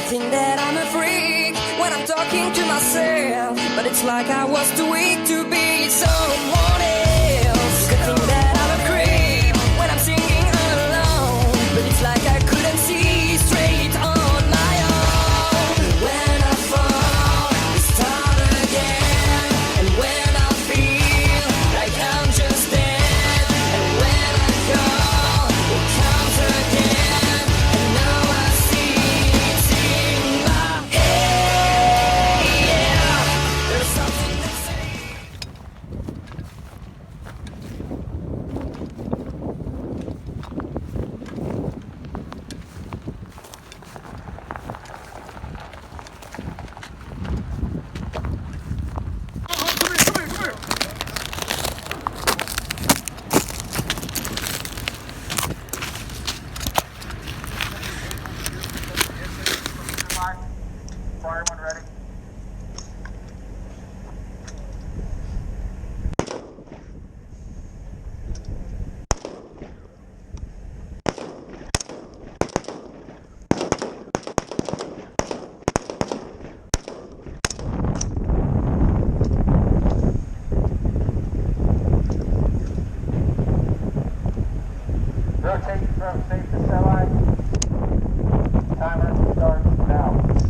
Think that I'm a freak when I'm talking to myself, but it's like I was too weak to be someone else. You could think that I'm a creep when I'm singing alone, but it's like I couldn't see straight on my own. When I fall, I start again, and when I feel like I'm just dead, and when I call, it comes again, and now I see. Fireman ready. Rotating from safe to semi. Timer starts now.